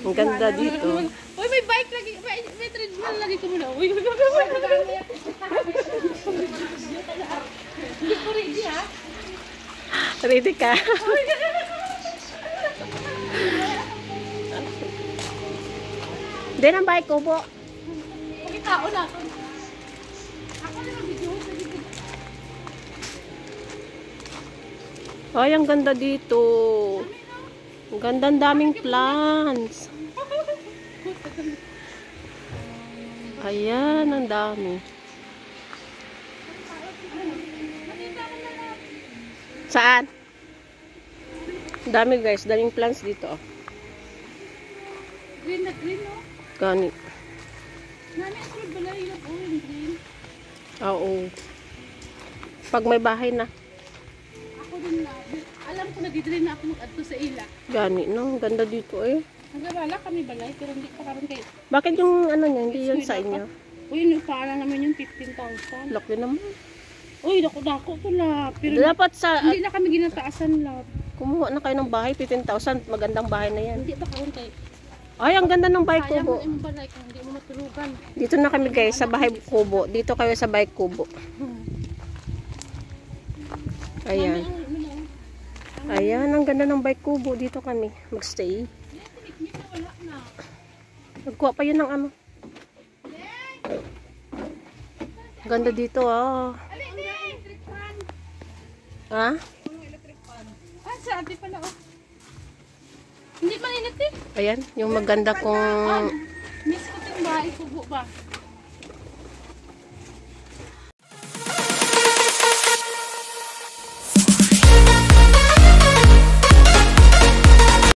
Ang ganda dito. Uy, may bike lagi. May treadmill lagi ko muna. Uy, hindi ko ready ha. Ready ka? Din ang bike ko po. Pagkitao na ako. Ako na ang video. Ay, ang ganda dito. Ang ganda, ang daming plants. Ayan, ang dami. Saan? Ang dami guys, daming plants dito. Green na green, no? Gani. Nani, ang sunod ba lang yung green? Oo. Pag may bahay na. Ako din na. Alam ko na dito na ako mag-adto sa ila. Gani, no? Ang ganda dito eh. Nagawala kami balay, pero hindi pa karoon kayo. Bakit yung ano niya, hindi yun sa inyo? Uy, yung paalang naman yung 15,000. Laki naman. Uy, dako to la. Pero Dapat sa, hindi na kami ginataasan la. kumuha na kayo ng bahay, 15,000. Magandang bahay na yan. Hindi ba karoon kayo? Ay, ang ganda ng bahay Kaya kubo. mo yung balay kung hindi mo matulugan. Dito na kami guys, sa bahay kubo. Dito kayo sa bahay kubo. Ayan. Ayan, ang ganda ng bahay kubo. Dito kami magstay. Wala na. Nagkuha pa yun ng ano. Ganda dito ah. Ha? Ah, sa ate pala oh. Hindi maninit eh. Ayan, yung maganda kong... Miss ko yung bahay kubo ba?